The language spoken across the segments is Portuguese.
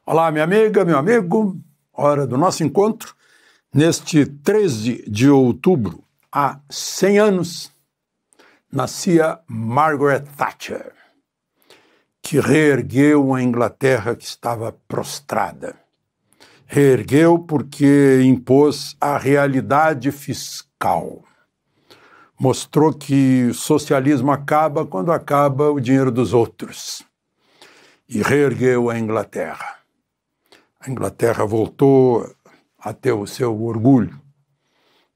Olá, minha amiga, meu amigo, hora do nosso encontro. Neste 13 de outubro, há 100 anos, nascia Margaret Thatcher, que reergueu a Inglaterra que estava prostrada. Reergueu porque impôs a realidade fiscal. Mostrou que o socialismo acaba quando acaba o dinheiro dos outros. E reergueu a Inglaterra. A Inglaterra voltou a ter o seu orgulho.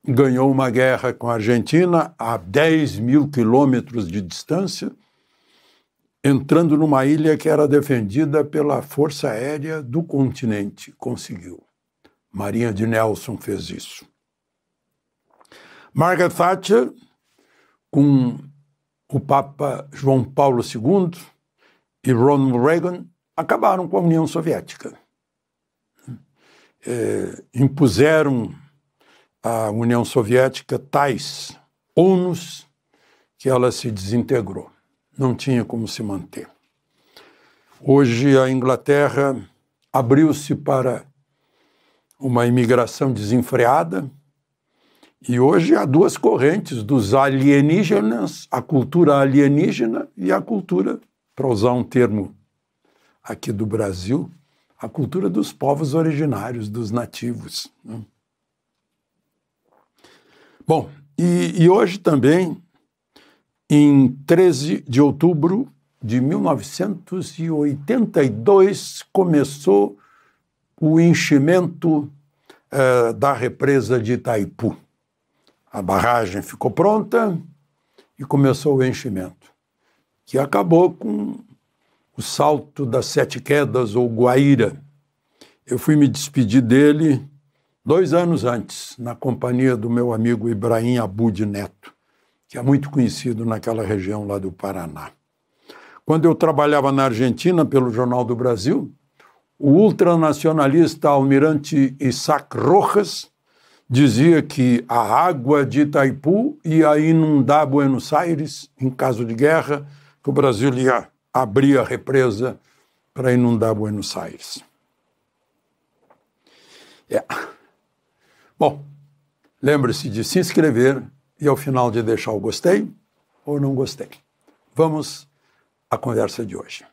Ganhou uma guerra com a Argentina a 10 mil quilômetros de distância, entrando numa ilha que era defendida pela Força Aérea do continente. Conseguiu. Marinha de Nelson fez isso. Margaret Thatcher, com o Papa João Paulo II e Ronald Reagan, acabaram com a União Soviética. Impuseram à União Soviética tais ônus que ela se desintegrou. Não tinha como se manter. Hoje a Inglaterra abriu-se para uma imigração desenfreada e hoje há duas correntes dos alienígenas, a cultura alienígena e a cultura, para usar um termo aqui do Brasil, a cultura dos povos originários, dos nativos. Né? Bom, e hoje também, em 13 de outubro de 1982, começou o enchimento da represa de Itaipu. A barragem ficou pronta e começou o enchimento, que acabou com o Salto das Sete Quedas, ou Guaíra. Eu fui me despedir dele 2 anos antes, na companhia do meu amigo Ibrahim Abud Neto, que é muito conhecido naquela região lá do Paraná. Quando eu trabalhava na Argentina, pelo Jornal do Brasil, o ultranacionalista almirante Isaac Rojas dizia que a água de Itaipu ia inundar Buenos Aires em caso de guerra, que o Brasil ia abrir a represa para inundar Buenos Aires. Bom, lembre-se de se inscrever e ao final de deixar o gostei ou não gostei. Vamos à conversa de hoje.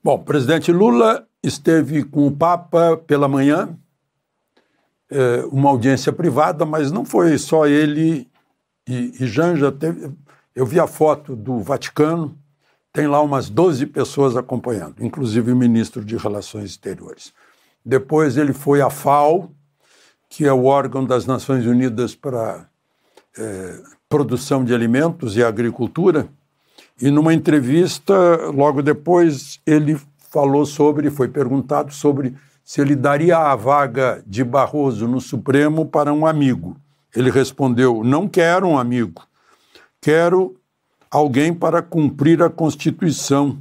Bom, o presidente Lula esteve com o Papa pela manhã, uma audiência privada, mas não foi só ele e Janja. Eu vi a foto do Vaticano, tem lá umas 12 pessoas acompanhando, inclusive o ministro de Relações Exteriores. Depois ele foi à FAO, que é o órgão das Nações Unidas para produção de alimentos e agricultura, e numa entrevista, logo depois, ele foi perguntado sobre se ele daria a vaga de Barroso no Supremo para um amigo. Ele respondeu: não quero um amigo, quero alguém para cumprir a Constituição.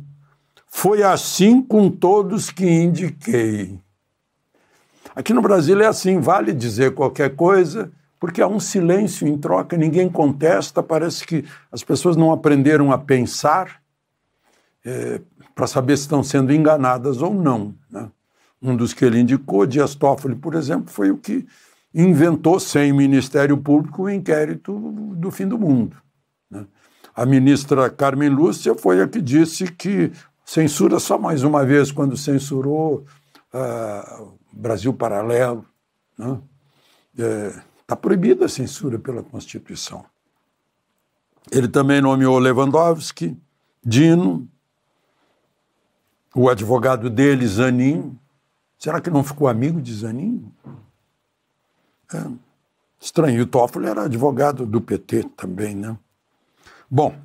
Foi assim com todos que indiquei. Aqui no Brasil é assim, vale dizer qualquer coisa, porque há um silêncio em troca, ninguém contesta, parece que as pessoas não aprenderam a pensar para saber se estão sendo enganadas ou não. Né? Um dos que ele indicou, Dias Toffoli, por exemplo, foi o que inventou, sem Ministério Público, o inquérito do fim do mundo. Né? A ministra Carmen Lúcia foi a que disse que censura só mais uma vez, quando censurou Brasil Paralelo. Né? Está proibida a censura pela Constituição. Ele também nomeou Lewandowski, Dino, o advogado dele, Zanin. Será que não ficou amigo de Zanin? Estranho. O Toffoli era advogado do PT também, né? Bom,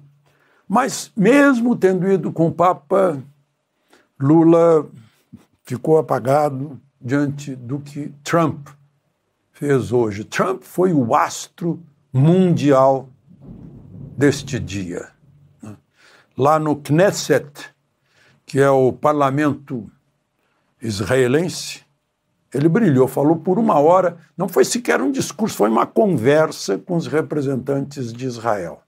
mas mesmo tendo ido com o Papa, Lula ficou apagado diante do que Trump fez hoje. Trump foi o astro mundial deste dia. Lá no Knesset, que é o parlamento israelense, ele brilhou, falou por 1 hora, não foi sequer um discurso, foi uma conversa com os representantes de Israel.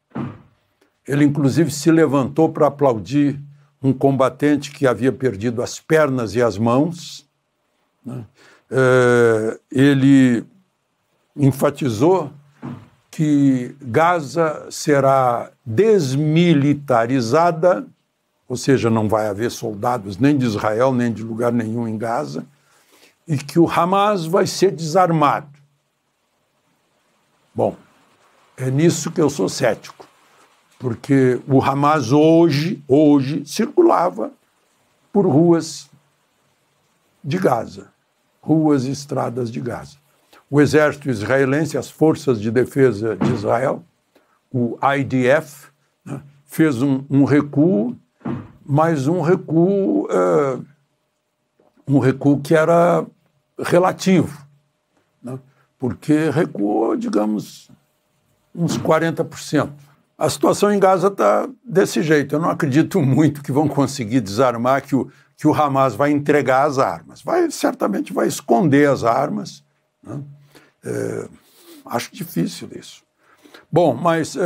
Ele, inclusive, se levantou para aplaudir um combatente que havia perdido as pernas e as mãos, né? Ele enfatizou que Gaza será desmilitarizada, ou seja, não vai haver soldados nem de Israel, nem de lugar nenhum em Gaza, e que o Hamas vai ser desarmado. Bom, é nisso que eu sou cético, porque o Hamas hoje circulava por ruas de Gaza, ruas e estradas de Gaza. O exército israelense, as forças de defesa de Israel, o IDF, né, fez um recuo, mas um recuo que era relativo, né, porque recuou, digamos, uns 40%. A situação em Gaza está desse jeito. Eu não acredito muito que vão conseguir desarmar, que o Hamas vai entregar as armas. Certamente vai esconder as armas, né? Acho difícil isso. Bom, mas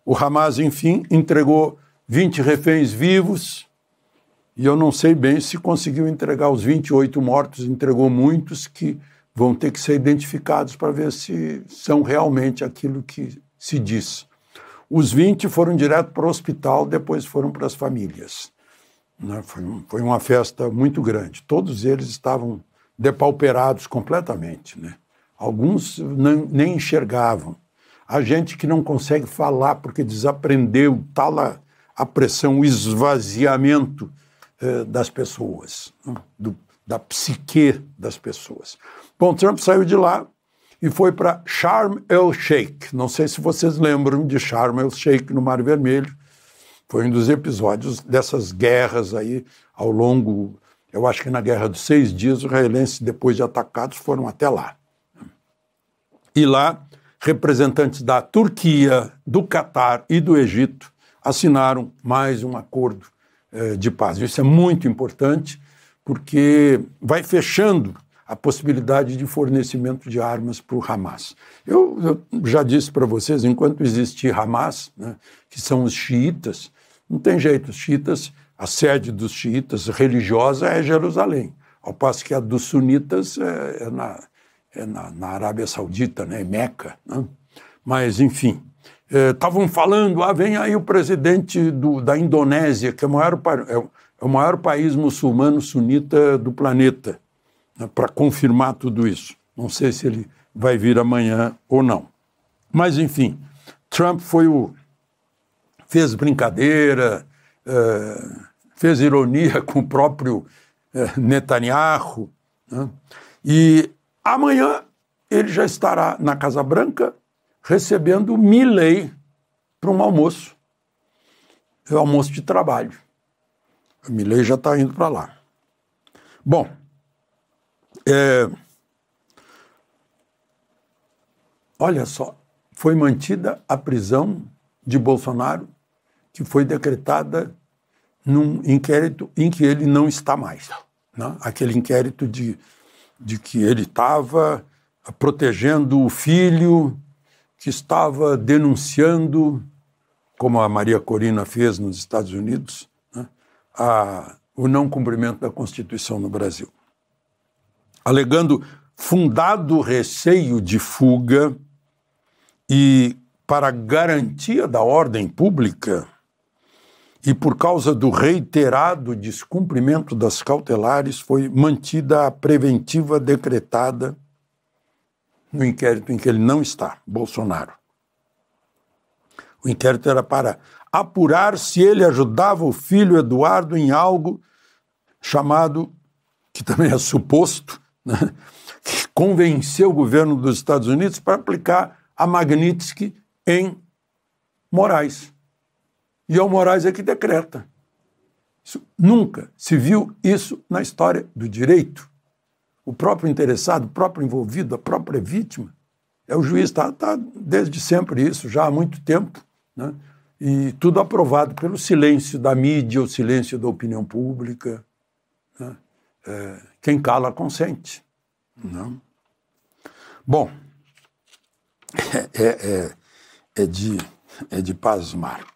o Hamas, enfim, entregou 20 reféns vivos, e eu não sei bem se conseguiu entregar os 28 mortos, entregou muitos que vão ter que ser identificados para ver se são realmente aquilo que se diz. Os 20 foram direto para o hospital, depois foram para as famílias, né? Foi uma festa muito grande. Todos eles estavam depauperados completamente, né? Alguns nem enxergavam. Há gente que não consegue falar porque desaprendeu tal a pressão, o esvaziamento das pessoas, né? Da psique das pessoas. Bom, Trump saiu de lá e foi para Sharm el-Sheikh. Não sei se vocês lembram de Sharm el-Sheikh no Mar Vermelho. Foi um dos episódios dessas guerras aí ao longo. Eu acho que na Guerra dos 6 Dias, os israelenses, depois de atacados, foram até lá. E lá, representantes da Turquia, do Catar e do Egito assinaram mais um acordo de paz. Isso é muito importante, porque vai fechando a possibilidade de fornecimento de armas para o Hamas. Eu já disse para vocês, enquanto existir Hamas, né, que são os xiitas, não tem jeito, os xiitas, a sede dos xiitas religiosa é Jerusalém, ao passo que a dos sunitas é na Arábia Saudita, né, Meca, né? Mas, enfim, estavam falando, vem aí o presidente da Indonésia, que é o maior país muçulmano sunita do planeta, né, para confirmar tudo isso. Não sei se ele vai vir amanhã ou não. Mas, enfim, Trump fez brincadeira, fez ironia com o próprio Netanyahu, né? E amanhã ele já estará na Casa Branca recebendo Milley para um almoço. É o almoço de trabalho. O Milley já está indo para lá. Bom, olha só, foi mantida a prisão de Bolsonaro, que foi decretada num inquérito em que ele não está mais, né? Aquele inquérito de que ele estava protegendo o filho, que estava denunciando, como a Maria Corina fez nos Estados Unidos, né, o não cumprimento da Constituição no Brasil. Alegando fundado receio de fuga e para garantia da ordem pública e por causa do reiterado descumprimento das cautelares, foi mantida a preventiva decretada no inquérito em que ele não está, Bolsonaro. O inquérito era para apurar se ele ajudava o filho Eduardo em algo chamado, que também é suposto, né, que convenceu o governo dos Estados Unidos para aplicar a Magnitsky em Moraes. E é o Moraes é que decreta. Nunca se viu isso na história do direito. O próprio interessado, o próprio envolvido, a própria vítima, é o juiz, está desde sempre isso, já há muito tempo, né? E tudo aprovado pelo silêncio da mídia, o silêncio da opinião pública, né? Quem cala consente, né? Bom, É de pasmar.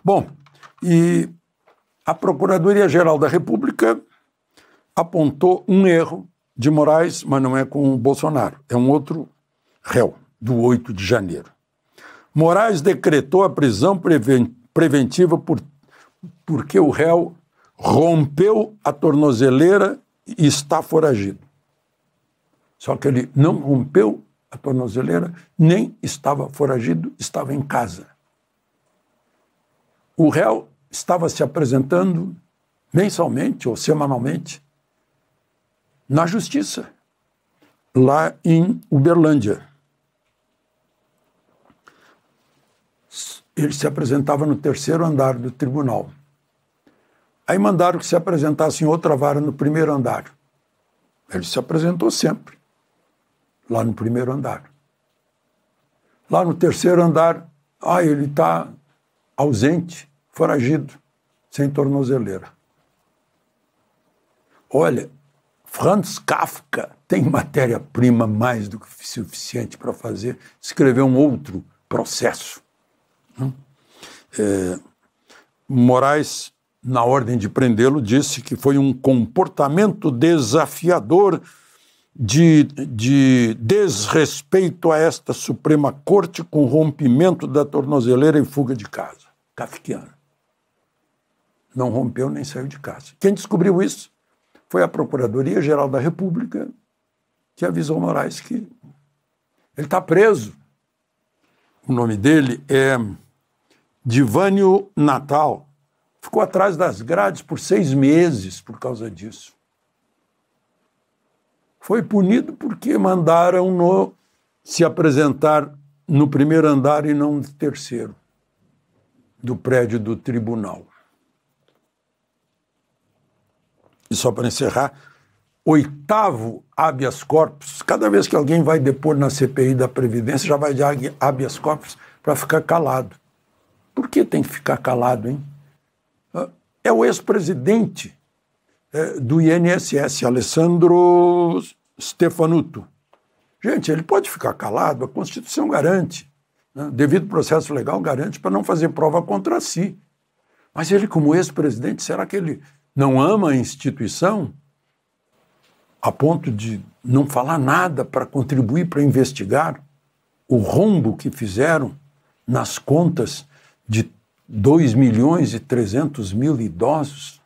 Bom, e a Procuradoria-Geral da República apontou um erro de Moraes, mas não é com o Bolsonaro, é um outro réu, do 8 de janeiro. Moraes decretou a prisão preventiva porque o réu rompeu a tornozeleira e está foragido. Só que ele não rompeu a tornozeleira, nem estava foragido, estava em casa. O réu estava se apresentando mensalmente ou semanalmente na justiça, lá em Uberlândia. Ele se apresentava no 3º andar do tribunal. Aí mandaram que se apresentasse em outra vara no 1º andar. Ele se apresentou sempre lá no 1º andar. Lá no 3º andar, ele está ausente, foragido, sem tornozeleira. Olha, Franz Kafka tem matéria-prima mais do que suficiente para escrever um outro processo. Moraes, na ordem de prendê-lo, disse que foi um comportamento desafiador de desrespeito a esta Suprema Corte com rompimento da tornozeleira e fuga de casa. Kafkiano. Não rompeu nem saiu de casa. Quem descobriu isso foi a Procuradoria-Geral da República, que avisou Moraes que ele está preso. O nome dele é Divânio Natal. Ficou atrás das grades por 6 meses por causa disso. Foi punido porque mandaram se apresentar no 1º andar e não no 3º do prédio do tribunal. E só para encerrar, 8º habeas corpus. Cada vez que alguém vai depor na CPI da Previdência, já vai de habeas corpus para ficar calado. Por que tem que ficar calado, hein? É o ex-presidente do INSS, Alessandro Stefanuto. Gente, ele pode ficar calado, a Constituição garante, né? Devido processo legal garante para não fazer prova contra si. Mas ele, como ex-presidente, será que ele não ama a instituição a ponto de não falar nada para contribuir para investigar o rombo que fizeram nas contas de 2.300.000 idosos,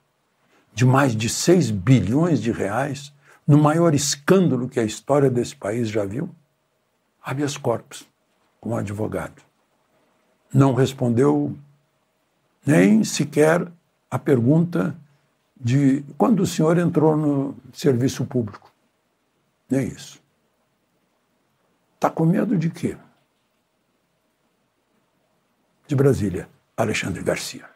de mais de 6 bilhões de reais, no maior escândalo que a história desse país já viu? Habeas corpus, com advogado. Não respondeu nem sequer a pergunta de quando o senhor entrou no serviço público. Nem isso. Está com medo de quê? De Brasília, Alexandre Garcia.